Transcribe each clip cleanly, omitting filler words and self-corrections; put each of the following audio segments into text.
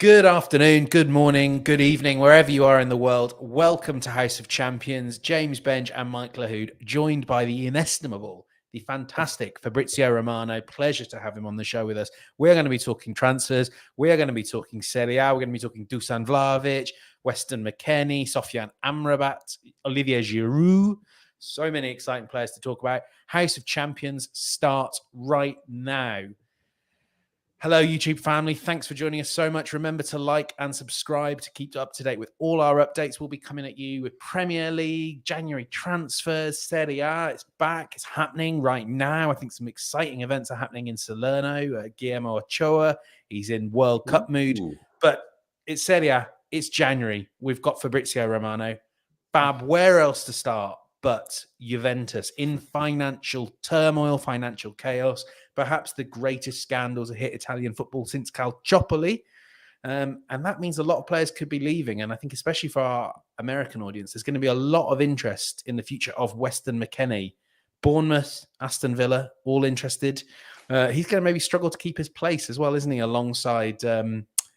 Good afternoon, good morning, good evening, wherever you are in the world. Welcome to House of Champions. James Benge and Mike Lahoud, joined by the inestimable, the fantastic Fabrizio Romano. Pleasure to have him on the show with us. We're going to be talking transfers. We are going to be talking Serie A. We're going to be talking Dusan Vlahovic, Weston McKennie, Sofian Amrabat, Olivier Giroud. So many exciting players to talk about. House of Champions starts right now. Hello, YouTube family. Thanks for joining us so much. Remember to like and subscribe to keep up to date with all our updates. We'll be coming at you with Premier League, January transfers, Serie A. It's back. It's happening right now. I think some exciting events are happening in Salerno. Guillermo Ochoa, he's in World Cup mood. But it's Serie A. It's January. We've got Fabrizio Romano. Fab, where else to start but Juventus in financial turmoil, financial chaos? Perhaps the greatest scandals that hit Italian football since Calciopoli. And that means a lot of players could be leaving. And I think especially for our American audience, there's going to be a lot of interest in the future of Weston McKennie. Bournemouth, Aston Villa, all interested. He's going to maybe struggle to keep his place as well, isn't he, alongside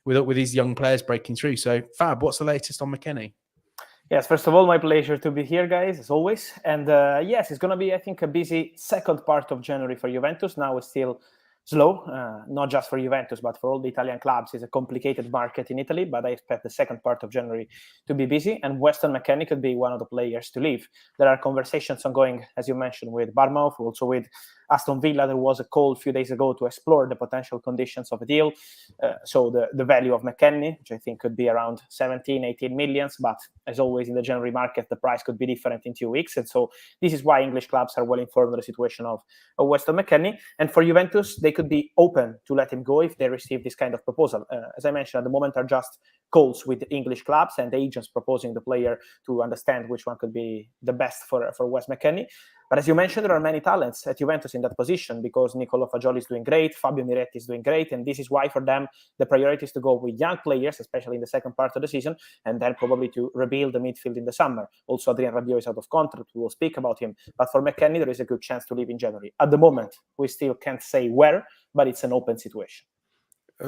with these young players breaking through. So, Fab, what's the latest on McKennie? Yes, first of all, my pleasure to be here, guys, as always. And yes, it's going to be, I think, a busy second part of January for Juventus. Now it's still slow, not just for Juventus, but for all the Italian clubs. It's a complicated market in Italy, but I expect the second part of January to be busy. And Weston McKennie could be one of the players to leave. There are conversations ongoing, as you mentioned, with Bournemouth, also with Aston Villa. There was a call a few days ago to explore the potential conditions of a deal. So the value of McKennie, which I think could be around 17, 18 millions. But as always in the January market, the price could be different in 2 weeks. And so this is why English clubs are well informed of the situation of Weston McKennie. And for Juventus, they could be open to let him go if they receive this kind of proposal. As I mentioned, at the moment are just calls with English clubs and agents proposing the player to understand which one could be the best for Wes McKennie. But as you mentioned, there are many talents at Juventus in that position because Nicolo Fagioli is doing great, Fabio Miretti is doing great, and this is why for them the priority is to go with young players, especially in the second part of the season, and then probably to rebuild the midfield in the summer. Also, Adrien Rabiot is out of contract. We will speak about him. But for McKennie, there is a good chance to leave in January. At the moment, we still can't say where, but it's an open situation.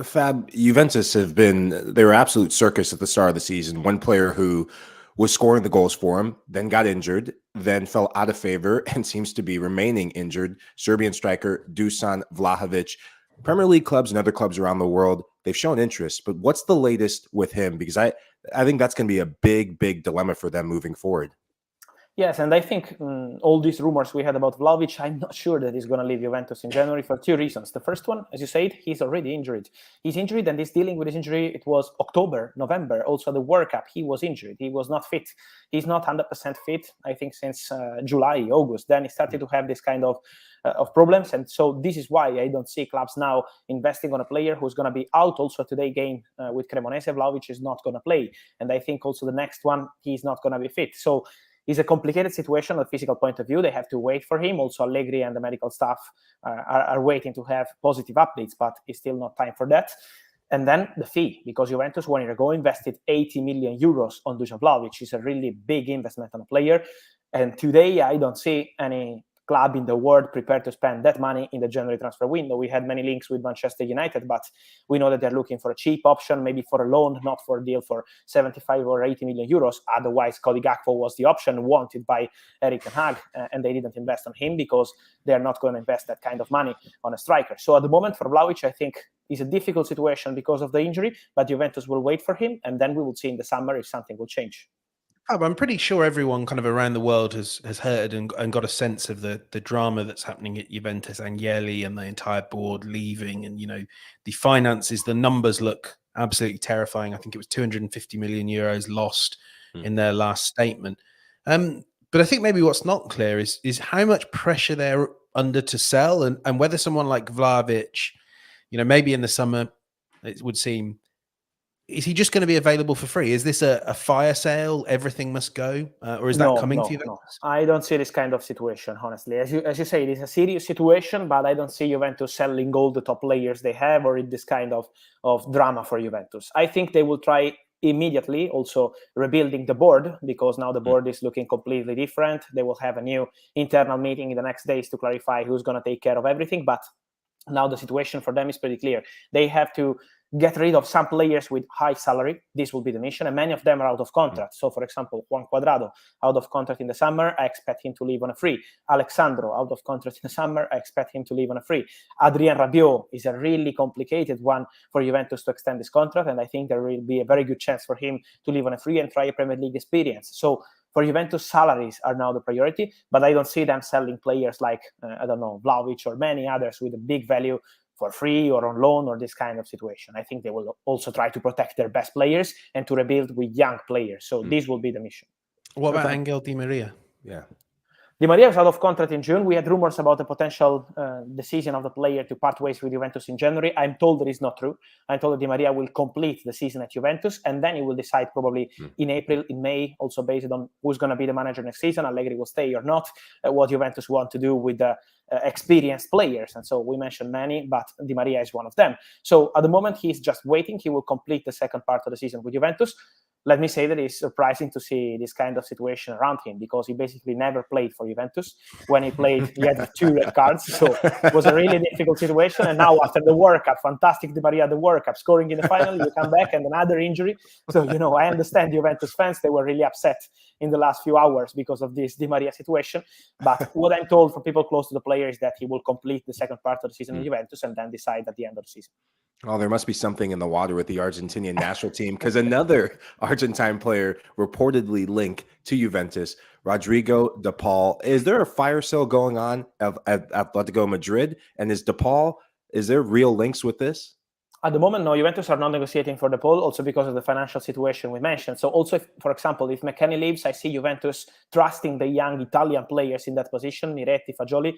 Fab, Juventus they were absolute circus at the start of the season. One player who was scoring the goals for him, then got injured, then fell out of favor and seems to be remaining injured. Serbian striker Dusan Vlahovic. Premier League clubs and other clubs around the world, they've shown interest. But what's the latest with him? Because I think that's going to be a big, big dilemma for them moving forward. Yes, and I think all these rumors we had about Vlahovic, I'm not sure that he's going to leave Juventus in January for two reasons. The first one, as you said, he's already injured. He's injured and he's dealing with his injury. It was October, November. Also, the World Cup, he was injured. He was not fit. He's not 100% fit, I think, since July, August. Then he started to have this kind of problems. And so this is why I don't see clubs now investing on a player who's going to be out. Also, today game with Cremonese, Vlahovic is not going to play. And I think also the next one, he's not going to be fit. So it's a complicated situation from a physical point of view. They have to wait for him. Also, Allegri and the medical staff are waiting to have positive updates, but it's still not time for that. And then the fee, because Juventus 1 year ago invested 80 million euros on Dusan Vlahovic, which is a really big investment on a player. And today, I don't see any club in the world prepared to spend that money in the January transfer window. We had many links with Manchester United, but we know that they're looking for a cheap option, maybe for a loan, not for a deal for 75 or 80 million euros. Otherwise, Cody Gakpo was the option wanted by Erik ten Hag, and they didn't invest on him because they're not going to invest that kind of money on a striker. So at the moment for Vlahovic, I think it's a difficult situation because of the injury, but Juventus will wait for him, and then we will see in the summer if something will change. I'm pretty sure everyone kind of around the world has heard and got a sense of the drama that's happening at Juventus, Agnelli and the entire board leaving, and the finances, the numbers look absolutely terrifying. I think it was 250 million euros lost in their last statement. But I think maybe what's not clear is how much pressure they're under to sell, and whether someone like Vlahovic, maybe in the summer, it would seem. Is he just going to be available for free? Is this a fire sale? Everything must go, or is that coming to you? No, I don't see this kind of situation, honestly. As you say, it is a serious situation, but I don't see Juventus selling all the top players they have or in this kind of drama for Juventus. I think they will try immediately also rebuilding the board, because now the board is looking completely different. They will have a new internal meeting in the next days to clarify who's going to take care of everything. But now the situation for them is pretty clear. They have to get rid of some players with high salary. This will be the mission, and many of them are out of contract. So, for example, Juan Cuadrado, out of contract in the summer, I expect him to leave on a free. Alexandro, out of contract in the summer, I expect him to leave on a free. Adrien Rabiot is a really complicated one for Juventus to extend this contract, and I think there will be a very good chance for him to leave on a free and try a Premier League experience. So, for Juventus, salaries are now the priority, but I don't see them selling players like, Vlahovic or many others with a big value for free or on loan or this kind of situation. I think they will also try to protect their best players and to rebuild with young players. So this will be the mission. What about Angel Di Maria? Yeah. Di Maria is out of contract in June. We had rumors about the potential decision of the player to part ways with Juventus in January. I'm told that is not true. I'm told that Di Maria will complete the season at Juventus, and then he will decide probably in April, in May, also based on who's going to be the manager next season, Allegri will stay or not, what Juventus want to do with the experienced players. And so we mentioned many, but Di Maria is one of them. So at the moment, he's just waiting. He will complete the second part of the season with Juventus. Let me say that it's surprising to see this kind of situation around him, because he basically never played for Juventus. When he played, he had 2 red cards. So it was a really difficult situation. And now after the World Cup, fantastic Di Maria, the World Cup, scoring in the final, you come back and another injury. So, I understand Juventus fans, they were really upset in the last few hours because of this Di Maria situation. But what I'm told from people close to the player is that he will complete the second part of the season in Juventus and then decide at the end of the season. Oh, there must be something in the water with the Argentinian national team, because another Argentine player reportedly linked to Juventus, Rodrigo De Paul. Is there a fire sale going on at Atletico Madrid? And is there real links with this? At the moment, no, Juventus are not negotiating for De Paul, also because of the financial situation we mentioned. So also, for example, if McKennie leaves, I see Juventus trusting the young Italian players in that position, Miretti, Fagioli.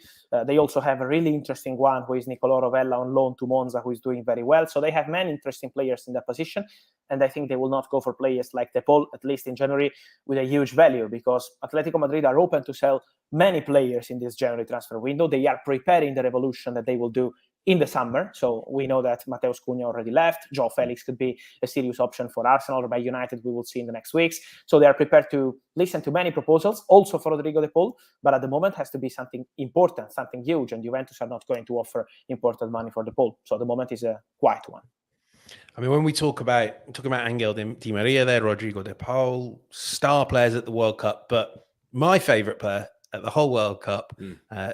They also have a really interesting one, who is Nicolò Rovella on loan to Monza, who is doing very well. So they have many interesting players in that position. And I think they will not go for players like De Paul, at least in January, with a huge value, because Atletico Madrid are open to sell many players in this January transfer window. They are preparing the revolution that they will do in the summer. So we know that Mateus Cunha already left. João Felix could be a serious option for Arsenal or by United. We will see in the next weeks. So they are prepared to listen to many proposals, also for Rodrigo De Paul. But at the moment, has to be something important, something huge. And Juventus are not going to offer important money for De Paul. So the moment is a quiet one. I mean, when we talk about Angel Di Maria there, Rodrigo De Paul, star players at the World Cup, but my favourite player at the whole World Cup,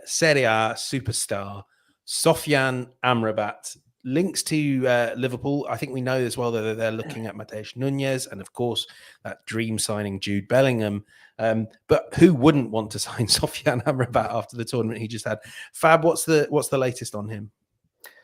Serie A superstar, Sofyan Amrabat, links to Liverpool. I think we know as well that they're looking at Mateus Nunes and, of course, that dream signing Jude Bellingham. But who wouldn't want to sign Sofyan Amrabat after the tournament he just had? Fab, what's the latest on him?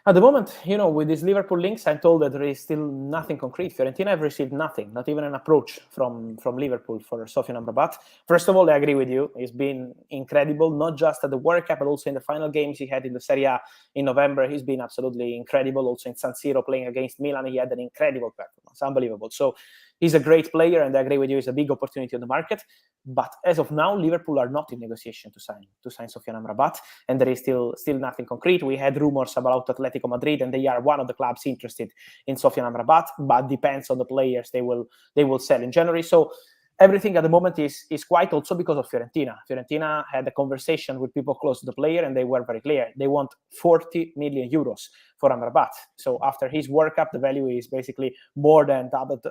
At the moment, with these Liverpool links, I'm told that there is still nothing concrete. Fiorentina have received nothing, not even an approach from Liverpool for Sofyan Amrabat. First of all, I agree with you. He's been incredible, not just at the World Cup, but also in the final games he had in the Serie A in November. He's been absolutely incredible. Also in San Siro, playing against Milan, he had an incredible performance, unbelievable. So he's a great player, and I agree with you, it's a big opportunity on the market. But as of now, Liverpool are not in negotiation to sign Sofyan Amrabat, and there is still nothing concrete. We had rumors about Atletico Madrid, and they are one of the clubs interested in Sofyan Amrabat, but depends on the players they will sell in January. So everything at the moment is quiet, also because of Fiorentina. Fiorentina had a conversation with people close to the player, and they were very clear. They want 40 million euros for Amrabat. So after his World Cup, the value is basically more than doubled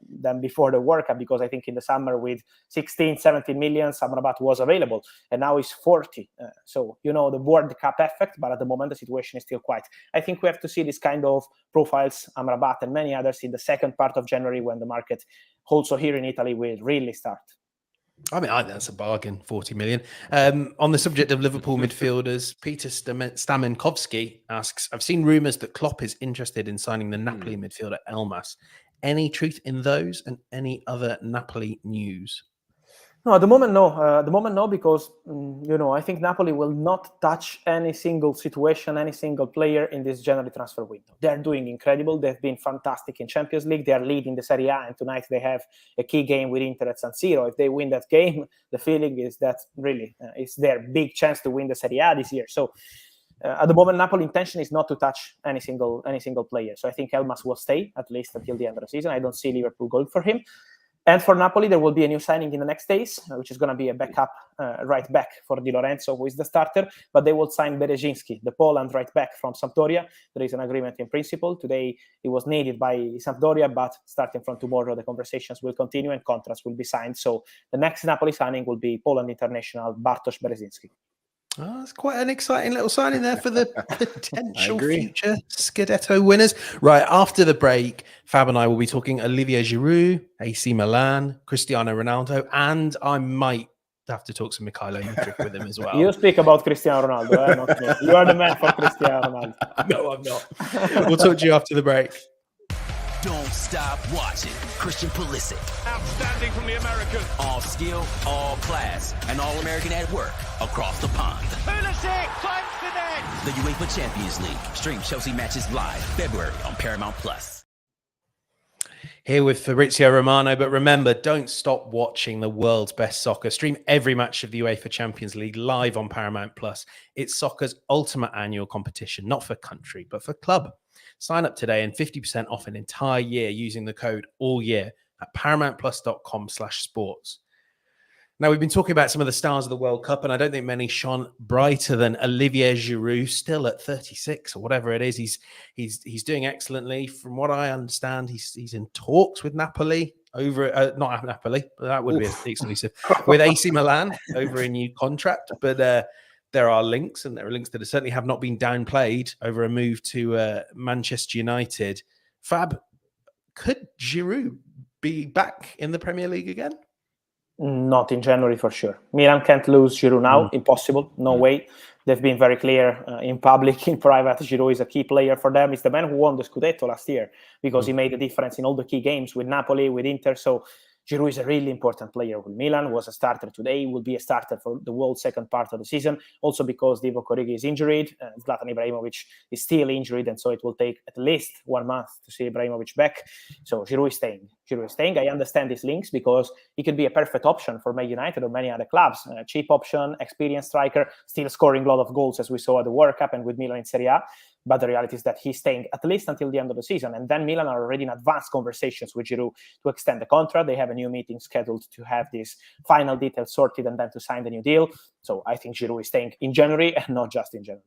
than before the World Cup, because I think in the summer with 16, 17 million, Amrabat was available, and now it's 40. So, the World Cup effect, but at the moment, the situation is still quiet. I think we have to see this kind of profiles, Amrabat and many others, in the second part of January, when the market also here in Italy will really start. I mean, that's a bargain, 40 million. On the subject of Liverpool midfielders, Peter Stamenkovsky asks, I've seen rumours that Klopp is interested in signing the Napoli midfielder Elmas. Any truth in those, and any other Napoli news? No, at the moment, no. Because, I think Napoli will not touch any single situation, any single player in this January transfer window. They're doing incredible. They've been fantastic in Champions League. They are leading the Serie A, and tonight they have a key game with Inter at San Siro. If they win that game, the feeling is that really it's their big chance to win the Serie A this year. So at the moment, Napoli intention is not to touch any single player. So I think Elmas will stay at least until the end of the season. I don't see Liverpool going for him. And for Napoli, there will be a new signing in the next days, which is going to be a backup right back for Di Lorenzo, who is the starter. But they will sign Berezinski, the Poland right back from Sampdoria. There is an agreement in principle. Today, it was needed by Sampdoria, but starting from tomorrow, the conversations will continue and contracts will be signed. So the next Napoli signing will be Poland international Bartosz Berezinski. Oh, that's quite an exciting little signing there for the potential future Scudetto winners. Right, after the break, Fab and I will be talking Olivier Giroud, AC Milan, Cristiano Ronaldo, and I might have to talk some Mykhailo Mudryk with him as well. You speak about Cristiano Ronaldo, not me. You are the man for Cristiano Ronaldo. No, I'm not. We'll talk to you after the break. Don't stop watching. Christian Pulisic. Outstanding from the American. All skill, all class, and all American at work across the pond. Pulisic finds the net. The UEFA Champions League. Stream Chelsea matches live February on Paramount Plus. Here with Fabrizio Romano, but remember, don't stop watching the world's best soccer. Stream every match of the UEFA Champions League live on Paramount Plus. It's soccer's ultimate annual competition, not for country, but for club. Sign up today and 50% off an entire year using the code ALLYEAR at paramountplus.com/sports. Now, we've been talking about some of the stars of the World Cup, and I don't think many shone brighter than Olivier Giroud, still at 36 or whatever it is. He's doing excellently. From what I understand, he's in talks with Napoli over, not Napoli, but that would be exclusive, with AC Milan over a new contract. But there are links, and there are links that certainly have not been downplayed over a move to Manchester United. Fab, could Giroud be back in the Premier League again? Not in January for sure. Milan can't lose Giroud now. Impossible. No way. They've been very clear in public, in private. Giroud is a key player for them. He's the man who won the Scudetto last year because he made a difference in all the key games with Napoli, with Inter. So Giroud is a really important player with Milan, was a starter today, will be a starter for the whole second part of the season. Also because Divock Origi is injured, Zlatan Ibrahimovic is still injured, and so it will take at least 1 month to see Ibrahimovic back. So Giroud is staying. Giroud is staying. I understand these links because he could be a perfect option for Man United or many other clubs. A cheap option, experienced striker, still scoring a lot of goals as we saw at the World Cup and with Milan in Serie A. But the reality is that he's staying at least until the end of the season. And then Milan are already in advanced conversations with Giroud to extend the contract. They have a new meeting scheduled to have these final details sorted and then to sign the new deal. So I think Giroud is staying in January and not just in January.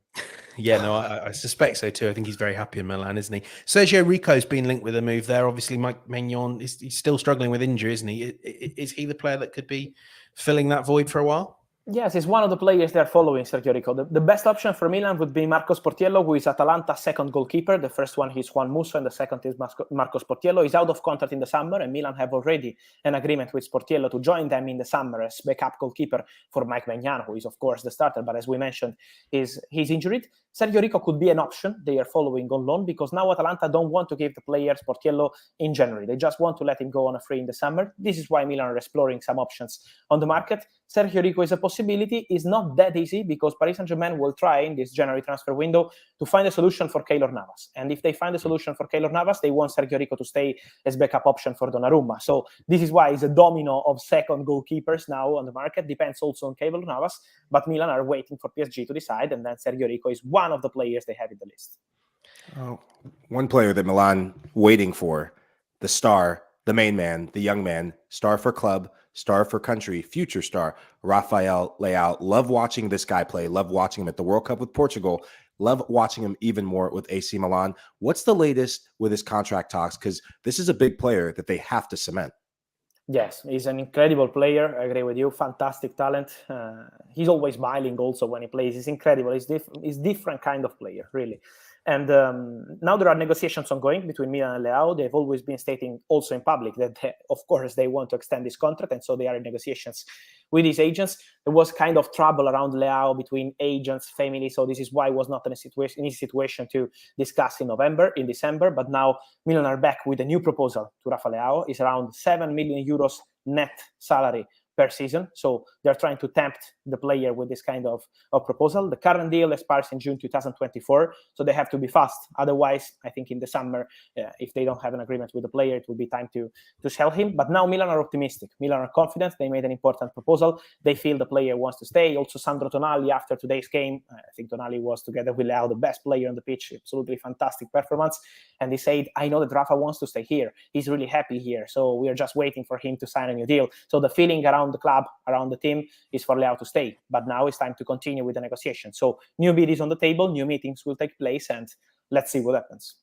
Yeah, no, I suspect so too. I think he's very happy in Milan, isn't he? Sergio Rico's been linked with a move there. Obviously, Mike Maignan he's still struggling with injury, isn't he? Is he the player that could be filling that void for a while? Yes, he's one of the players they are following, Sergio Rico. The best option for Milan would be Marcos Portiello, who is Atalanta's second goalkeeper. The first one is Juan Musso, and the second is Marcos Portiello. He's out of contract in the summer, and Milan have already an agreement with Portiello to join them in the summer as backup goalkeeper for Mike Maignan, who is, of course, the starter. But as we mentioned, he's injured. Sergio Rico could be an option they are following on loan because now Atalanta don't want to give the players Portiello in January. They just want to let him go on a free in the summer. This is why Milan are exploring some options on the market. Sergio Rico is a possibility. It's not that easy because Paris Saint-Germain will try in this January transfer window to find a solution for Keylor Navas. And if they find a solution for Keylor Navas, they want Sergio Rico to stay as backup option for Donnarumma. So this is why it's a domino of second goalkeepers now on the market. Depends also on Keylor Navas, but Milan are waiting for PSG to decide, and then Sergio Rico is one of the players they have in the list. Oh, one player that Milan waiting for, the star, the main man, the young man, star for club, star for country, future star, Rafael Leao. Love watching this guy play. Love watching him at the World Cup with Portugal. Love watching him even more with AC Milan. What's the latest with his contract talks? Because this is a big player that they have to cement. Yes, he's an incredible player. I agree with you. Fantastic talent. He's always smiling also when he plays. He's incredible. He's different kind of player, really. And now there are negotiations ongoing between Milan and Leao. They've always been stating also in public that, of course, they want to extend this contract. And so they are in negotiations with these agents. There was kind of trouble around Leao between agents, family. So this is why it was not in a situation to discuss in December. But now Milan are back with a new proposal to Rafa Leao. It's around 7 million euros net salary per season. So they're trying to tempt the player with this kind of proposal. The current deal expires in June 2024, so they have to be fast. Otherwise, I think in the summer, if they don't have an agreement with the player, it will be time to sell him. But now Milan are optimistic. Milan are confident. They made an important proposal. They feel the player wants to stay. Also, Sandro Tonali, after today's game, I think Tonali was, together with Leao, the best player on the pitch. Absolutely fantastic performance. And they said, I know that Rafa wants to stay here. He's really happy here. So we are just waiting for him to sign a new deal. So the feeling around the club, around the team, is for Leao to stay. But now it's time to continue with the negotiation. So new bid is on the table, new meetings will take place, and let's see what happens.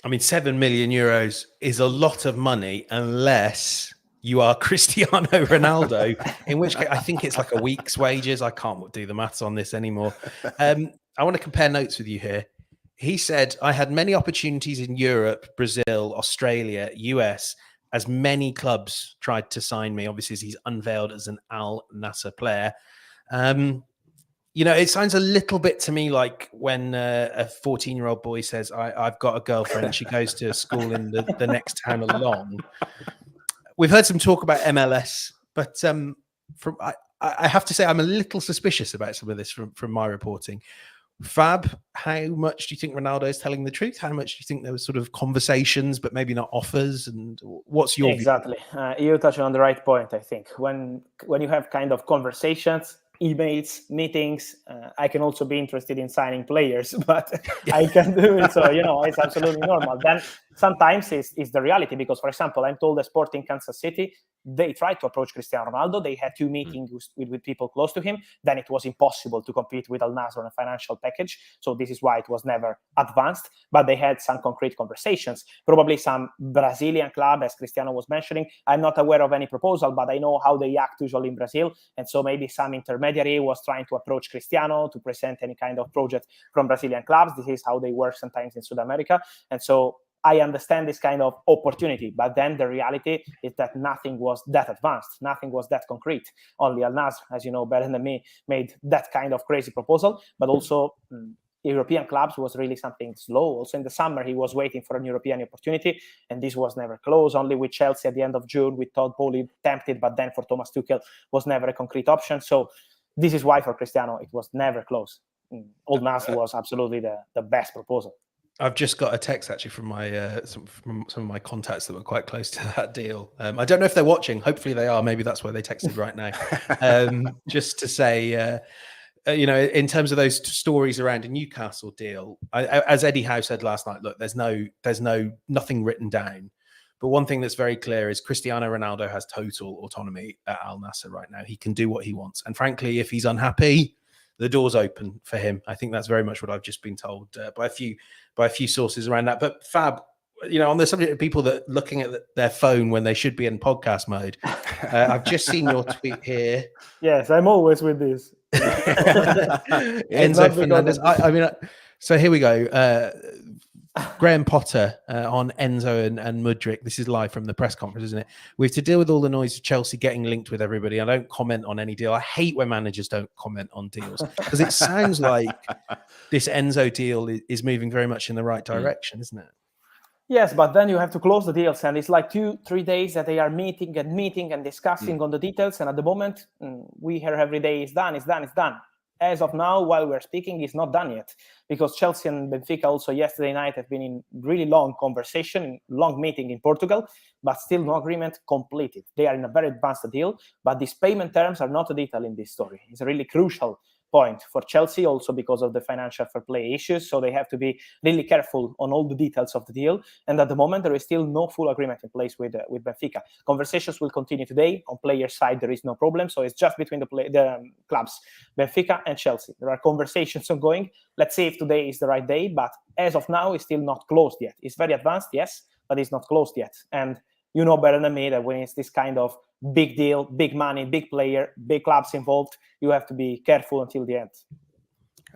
I mean, 7 million euros is a lot of money unless you are Cristiano Ronaldo, in which case I think it's like a week's wages. I can't do the maths on this anymore. I want to compare notes with you here. He said, I had many opportunities in Europe, Brazil, Australia, US, as many clubs tried to sign me. Obviously, he's unveiled as an Al Nassr player. It sounds a little bit to me like when a 14-year-old boy says, I've got a girlfriend and she goes to school in the next town along. We've heard some talk about MLS, but I have to say I'm a little suspicious about some of this from my reporting. Fab, how much do you think Ronaldo is telling the truth? How much do you think there was sort of conversations, but maybe not offers? And what's your Exactly. You touched on the right point, I think. When you have kind of conversations, emails, meetings, I can also be interested in signing players, but I can do it. So, it's absolutely normal. Then sometimes it's the reality because, for example, I'm told that Sporting Kansas City, they tried to approach Cristiano Ronaldo. They had 2 meetings with people close to him. Then it was impossible to compete with Al Nassr on a financial package. So this is why it was never advanced. But they had some concrete conversations. Probably some Brazilian club, as Cristiano was mentioning. I'm not aware of any proposal, but I know how they act usually in Brazil. And so maybe some intermediary was trying to approach Cristiano to present any kind of project from Brazilian clubs. This is how they work sometimes in South America. And so I understand this kind of opportunity, but then the reality is that nothing was that advanced, nothing was that concrete. Only Al Nassr, as you know better than me, made that kind of crazy proposal, but also European clubs was really something slow. Also in the summer, he was waiting for an European opportunity, and this was never close. Only with Chelsea at the end of June, with Todd Bowley tempted, but then for Thomas Tuchel was never a concrete option. So this is why for Cristiano, it was never close. Al Nassr was absolutely the best proposal. I've just got a text actually from my some of my contacts that were quite close to that deal. I don't know if they're watching. Hopefully they are. Maybe that's why they texted right now. Just to say, in terms of those stories around a Newcastle deal, as Eddie Howe said last night, look, there's nothing written down. But one thing that's very clear is Cristiano Ronaldo has total autonomy at Al Nassr right now. He can do what he wants, and frankly, if he's unhappy, the door's open for him. I think that's very much what I've just been told by a few sources around that. But Fab, on the subject of people that looking at their phone when they should be in podcast mode, I've just seen your tweet here. Yes, I'm always with this. Enzo Fernandez. So here we go. Graham Potter on Enzo and Mudryk. This is live from the press conference, isn't it? We have to deal with all the noise of Chelsea getting linked with everybody. I don't comment on any deal. I hate when managers don't comment on deals because it sounds like this Enzo deal is moving very much in the right direction, isn't it? Yes, but then you have to close the deals, and it's like 2-3 days that they are meeting and discussing on the details. And at the moment, we hear every day it's done. As of now, while we're speaking, it's not done yet, because Chelsea and Benfica also yesterday night have been in really long conversation, long meeting in Portugal, but still no agreement completed. They are in a very advanced deal, but these payment terms are not a detail in this story. It's a really crucial point for Chelsea, also because of the financial fair play issues. So they have to be really careful on all the details of the deal. And at the moment, there is still no full agreement in place with Benfica. Conversations will continue today. On player side, there is no problem. So it's just between the clubs, Benfica and Chelsea. There are conversations ongoing. Let's see if today is the right day. But as of now, it's still not closed yet. It's very advanced, yes, but it's not closed yet. And you know better than me that when it's this kind of big deal, big money, big player, big clubs involved, you have to be careful until the end.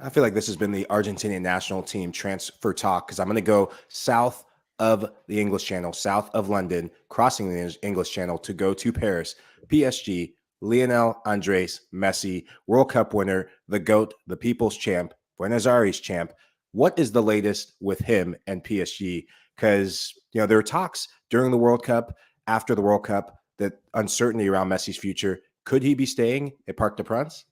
I feel like this has been the Argentinian national team transfer talk, because I'm going to go south of the English Channel, south of London, crossing the English Channel to go to Paris. PSG, Lionel Andres Messi, World Cup winner, the GOAT, the People's Champ, Buenos Aires champ. What is the latest with him and PSG? Because, there were talks during the World Cup, after the World Cup, that uncertainty around Messi's future Could he be staying at Parc des Princes?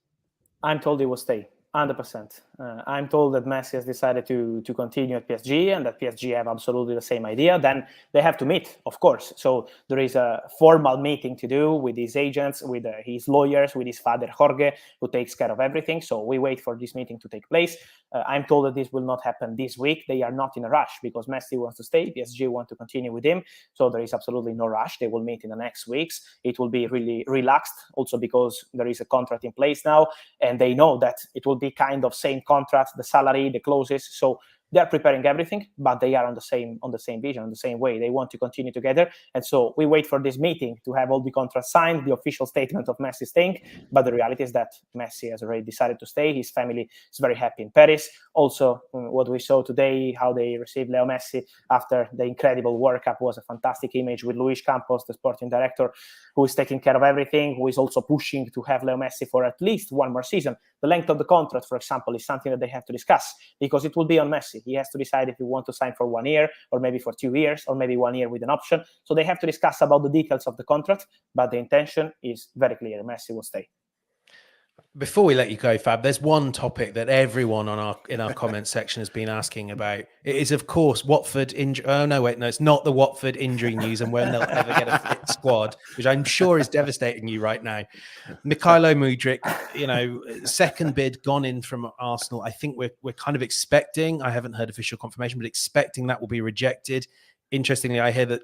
I'm told he will stay, 100%. I'm told that Messi has decided to continue at PSG, and that PSG have absolutely the same idea. Then they have to meet, of course. So there is a formal meeting to do with his agents, with his lawyers, with his father Jorge, who takes care of everything. So we wait for this meeting to take place. I'm told that this will not happen this week. They are not in a rush because Messi wants to stay. PSG want to continue with him. So there is absolutely no rush. They will meet in the next weeks. It will be really relaxed, also because there is a contract in place now, and they know that it will be kind of same contract, the salary, the clauses. So they're preparing everything, but they are on the same vision, on the same way. They want to continue together. And so we wait for this meeting to have all the contracts signed, the official statement of Messi staying. But the reality is that Messi has already decided to stay. His family is very happy in Paris. Also, what we saw today, how they received Leo Messi after the incredible World Cup, was a fantastic image with Luis Campos, the sporting director, who is taking care of everything, who is also pushing to have Leo Messi for at least one more season. The length of the contract, for example, is something that they have to discuss because it will be on Messi. He has to decide if he wants to sign for 1 year or maybe for 2 years or maybe 1 year with an option. So they have to discuss about the details of the contract, but the intention is very clear. Messi will stay. Before we let you go, Fab, there's one topic that everyone in our comment section has been asking about. It is, of course, Watford injury. Oh, no, wait, no, it's not the Watford injury news and when they'll ever get a fit squad, which I'm sure is devastating you right now. Mykhailo Mudryk, second bid gone in from Arsenal. I think we're kind of expecting, I haven't heard official confirmation, but expecting that will be rejected. Interestingly, I hear that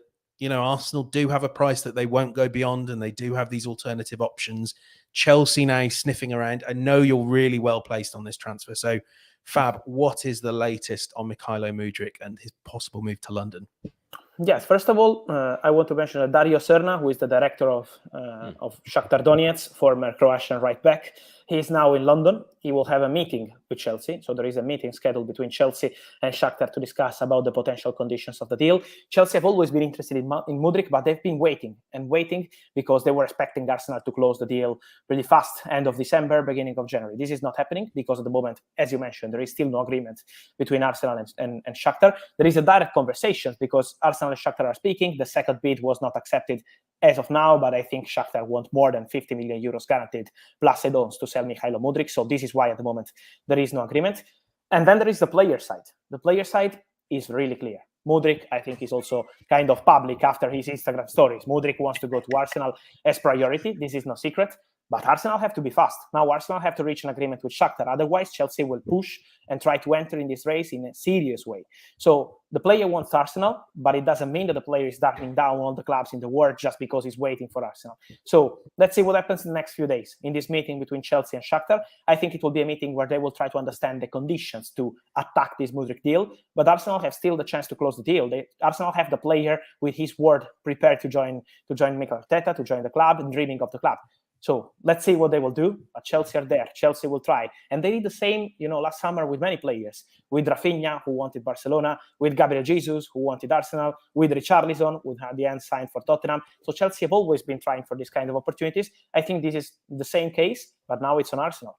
Arsenal do have a price that they won't go beyond, and they do have these alternative options. Chelsea now sniffing around. I know you're really well placed on this transfer. So, Fab, what is the latest on Mykhailo Mudryk and his possible move to London? Yes, first of all, I want to mention Dario Serna, who is the director of Shakhtar Donetsk, former Croatian right back. He is now in London. He will have a meeting with Chelsea. So there is a meeting scheduled between Chelsea and Shakhtar to discuss about the potential conditions of the deal. Chelsea have always been interested in Mudryk, but they've been waiting because they were expecting Arsenal to close the deal really fast, end of December, beginning of January. This is not happening because at the moment, as you mentioned, there is still no agreement between Arsenal and Shakhtar. There is a direct conversation because Arsenal and Shakhtar are speaking. The second bid was not accepted as of now, but I think Shakhtar want more than 50 million euros guaranteed plus add-ons to sell Mykhailo Mudryk. So this is why at the moment there is no agreement. And then there is the player side. The player side is really clear. Mudryk, I think, is also kind of public after his Instagram stories. Mudryk wants to go to Arsenal as priority. This is no secret. But Arsenal have to be fast. Now Arsenal have to reach an agreement with Shakhtar. Otherwise, Chelsea will push and try to enter in this race in a serious way. So the player wants Arsenal, but it doesn't mean that the player is darkening down all the clubs in the world just because he's waiting for Arsenal. So let's see what happens in the next few days. In this meeting between Chelsea and Shakhtar, I think it will be a meeting where they will try to understand the conditions to attack this Mudryk deal. But Arsenal have still the chance to close the deal. Arsenal have the player with his word prepared to join Mikel Arteta, to join the club and dreaming of the club. So let's see what they will do. But Chelsea are there. Chelsea will try. And they did the same, last summer with many players. With Rafinha, who wanted Barcelona. With Gabriel Jesus, who wanted Arsenal. With Richarlison, who at the end signed for Tottenham. So Chelsea have always been trying for this kind of opportunities. I think this is the same case, but now it's on Arsenal.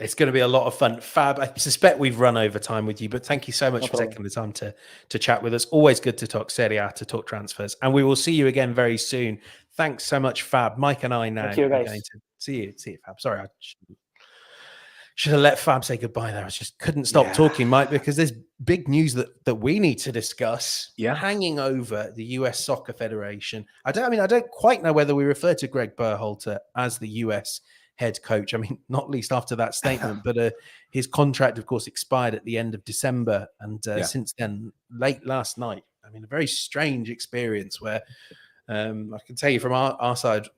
It's going to be a lot of fun. Fab, I suspect we've run over time with you, but thank you so much for taking the time to chat with us. Always good to talk Serie A, to talk transfers. And we will see you again very soon. Thanks so much, Fab. Mike and I now are going to see you, Fab. Sorry, I should have let Fab say goodbye there. I just couldn't stop talking, Mike, because there's big news that we need to discuss hanging over the US Soccer Federation. I don't quite know whether we refer to Greg Berhalter as the US head coach. I mean, not least after that statement, but his contract, of course, expired at the end of December. And since then, late last night, a very strange experience where I can tell you from our side,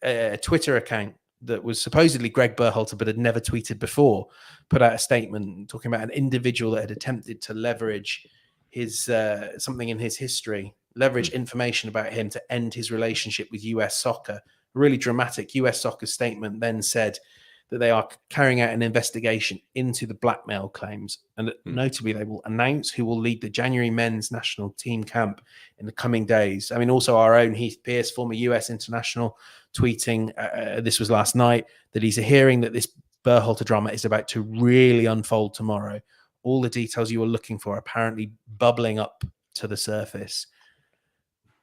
a Twitter account that was supposedly Greg Berhalter, but had never tweeted before, put out a statement talking about an individual that had attempted to leverage his something in his history, leverage information about him to end his relationship with US soccer. Really dramatic. US Soccer statement then said that they are carrying out an investigation into the blackmail claims, and notably they will announce who will lead the January men's national team camp in the coming days. Also our own Heath Pearce, former US international, tweeting, this was last night, that he's hearing that this Berhalter drama is about to really unfold tomorrow. All the details you were looking for apparently bubbling up to the surface.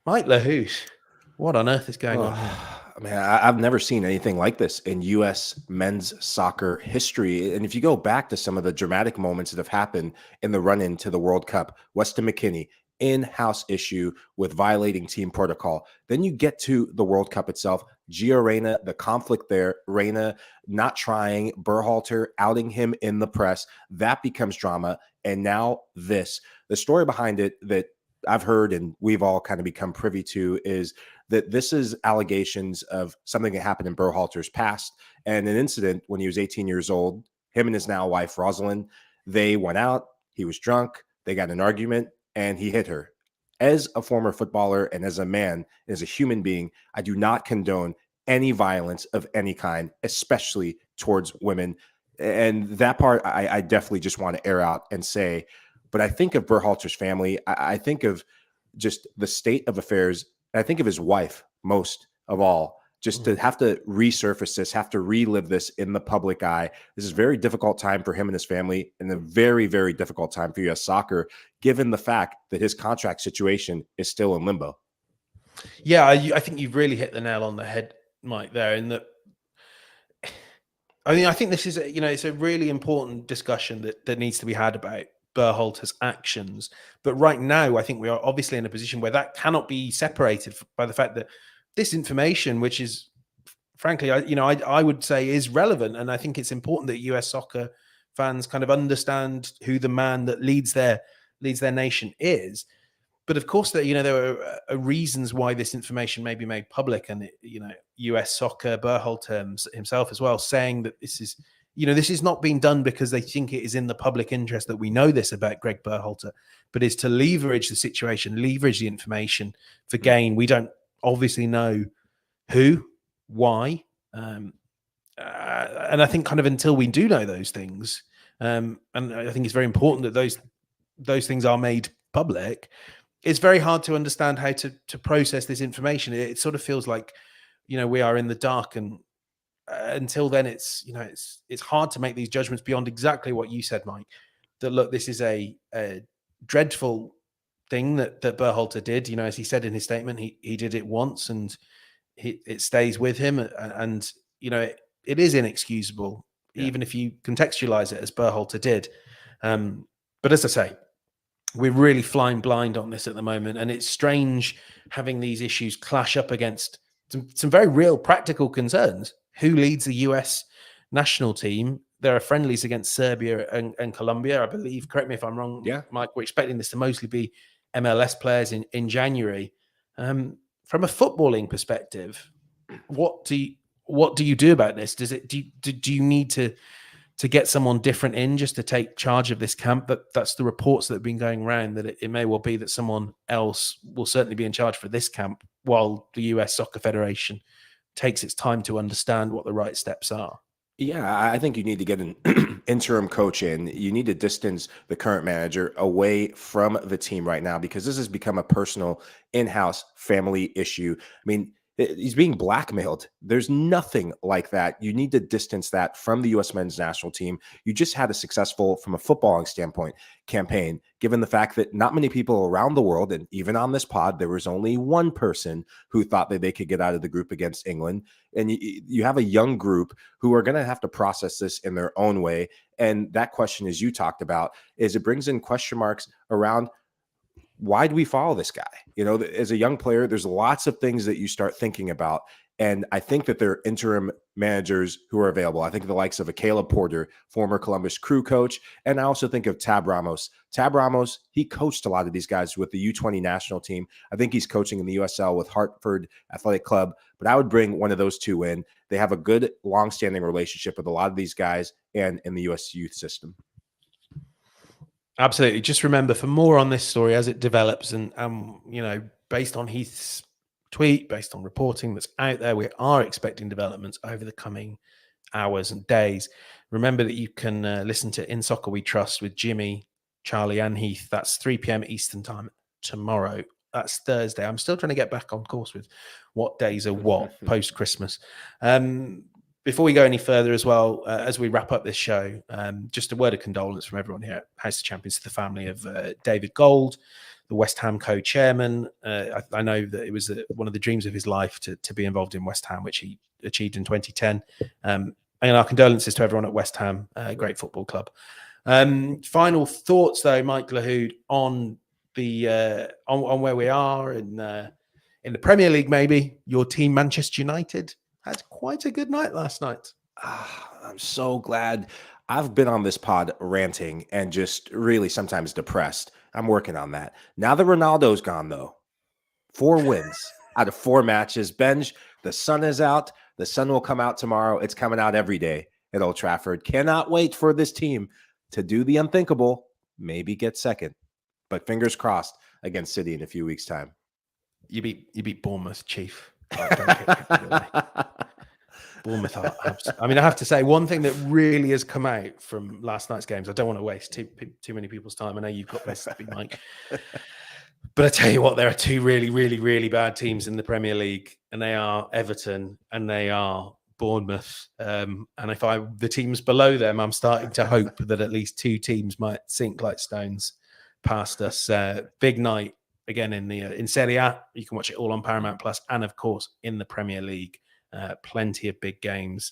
Mike Lahoud, what on earth is going on here? I mean, I've never seen anything like this in U.S. men's soccer history. And if you go back to some of the dramatic moments that have happened in the run-in to the World Cup, Weston McKennie, in-house issue with violating team protocol. Then you get to the World Cup itself. Gio Reyna, the conflict there, Reyna not trying, Berhalter outing him in the press. That becomes drama. And now this. The story behind it that I've heard and we've all kind of become privy to is that this is allegations of something that happened in Berhalter's past and an incident when he was 18 years old. Him and his now wife, Rosalind, they went out. He was drunk. They got in an argument and he hit her. As a former footballer and as a man, as a human being, I do not condone any violence of any kind, especially towards women. And that part, I definitely just want to air out and say, but I think of Berhalter's family. I think of just the state of affairs. I think of his wife most of all, just to have to resurface this, have to relive this in the public eye. This is a very difficult time for him and his family and a very, very difficult time for U.S. soccer, given the fact that his contract situation is still in limbo. Yeah, I think you've really hit the nail on the head, Mike, there. In that, I mean, I think this is, it's a really important discussion that needs to be had about Berhalter's actions. But right now, I think we are obviously in a position where that cannot be separated by the fact that this information, which is, frankly, I would say is relevant. And I think it's important that US soccer fans kind of understand who the man that leads their nation is. But of course, there are reasons why this information may be made public, and US soccer, Berhalter himself as well, saying that this is not being done because they think it is in the public interest that we know this about Greg Berhalter, but is to leverage the situation, leverage the information for gain. We don't obviously know who, why, and I think kind of until we do know those things, and I think it's very important that those things are made public. It's very hard to understand how to process this information. It sort of feels like, we are in the dark, and until then, it's hard to make these judgments beyond exactly what you said, Mike. That look, this is a dreadful thing that Berhalter did. As he said in his statement, he did it once, and it stays with him, and it is inexcusable, even if you contextualize it as Berhalter did. But as I say, we're really flying blind on this at the moment, and it's strange having these issues clash up against some very real practical concerns. Who leads the US national team? There are friendlies against Serbia and Colombia, I believe. Correct me if I'm wrong, Mike. We're expecting this to mostly be MLS players in January. From a footballing perspective, what do you do about this? Do you need to get someone different in just to take charge of this camp? That's the reports that have been going around, that it may well be that someone else will certainly be in charge for this camp while the US Soccer Federation takes its time to understand what the right steps are. Yeah, I think you need to get an interim coach in. You need to distance the current manager away from the team right now, because this has become a personal in-house family issue. I mean, he's being blackmailed. There's nothing like that. You need to distance that from the U.S. men's national team. You just had a successful, from a footballing standpoint, campaign, given the fact that not many people around the world, and even on this pod, there was only one person who thought that they could get out of the group against England. And you have a young group who are going to have to process this in their own way. And that question, as you talked about, is it brings in question marks around, why do we follow this guy? As a young player, there's lots of things that you start thinking about. And I think that there are interim managers who are available. I think of the likes of a Caleb Porter, former Columbus Crew coach. And I also think of Tab Ramos. Tab Ramos, he coached a lot of these guys with the U20 national team. I think he's coaching in the USL with Hartford Athletic Club. But I would bring one of those two in. They have a good, long-standing relationship with a lot of these guys and in the U.S. youth system. Absolutely. Just remember, for more on this story as it develops, and based on Heath's tweet, based on reporting that's out there, we are expecting developments over the coming hours and days. Remember that you can listen to In Soccer We Trust with Jimmy, Charlie, and Heath. That's 3 p.m. Eastern time tomorrow. That's Thursday. I'm still trying to get back on course with what days are what post-Christmas. Before we go any further as well, as we wrap up this show, just a word of condolence from everyone here at House of Champions to the family of David Gold, the West Ham co-chairman. I know that it was one of the dreams of his life to be involved in West Ham, which he achieved in 2010. And our condolences to everyone at West Ham, great football club. Final thoughts, though, Mike Lahoud, on the on where we are in the Premier League. Maybe your team, Manchester United, had quite a good night last night. I'm so glad. I've been on this pod ranting and just really sometimes depressed. I'm working on that. Now that Ronaldo's gone, though, 4 wins out of 4 matches. Benj, the sun is out. The sun will come out tomorrow. It's coming out every day at Old Trafford. Cannot wait for this team to do the unthinkable, maybe get second. But fingers crossed against City in a few weeks' time. You beat Bournemouth, Chief. Bournemouth are. I mean, I have to say, one thing that really has come out from last night's games, I don't want to waste too many people's time. I know you've got places to be, Mike. But I tell you what, there are 2 really, really, really bad teams in the Premier League, and they are Everton and they are Bournemouth. And if the teams below them, I'm starting to hope that at least 2 teams might sink like stones past us. Big night again in Serie A. You can watch it all on Paramount Plus, and of course in the Premier League. Plenty of big games,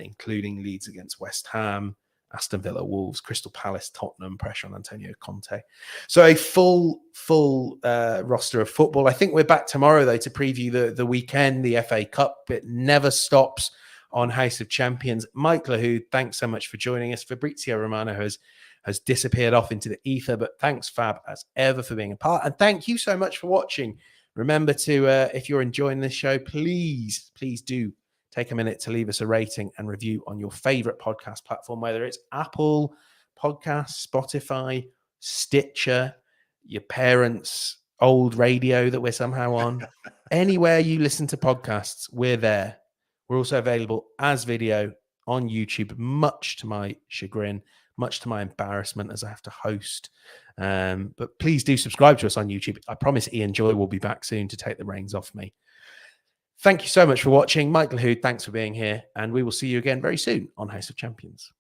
including Leeds against West Ham, Aston Villa, Wolves, Crystal Palace, Tottenham, pressure on Antonio Conte. So a full roster of football. I think we're back tomorrow, though, to preview the weekend, the FA Cup. It never stops on House of Champions. Mike Lahoud, thanks so much for joining us. Fabrizio Romano has disappeared off into the ether, but thanks, Fab, as ever, for being a part. And thank you so much for watching. Remember to, if you're enjoying this show, please do take a minute to leave us a rating and review on your favorite podcast platform, whether it's Apple Podcasts, Spotify, Stitcher, your parents' old radio that we're somehow on. Anywhere you listen to podcasts, we're there. We're also available as video on YouTube, much to my chagrin, much to my embarrassment as I have to host. But please do subscribe to us on YouTube. I promise Ian Joy will be back soon to take the reins off me. Thank you so much for watching. Mike Lahoud, thanks for being here. And we will see you again very soon on House of Champions.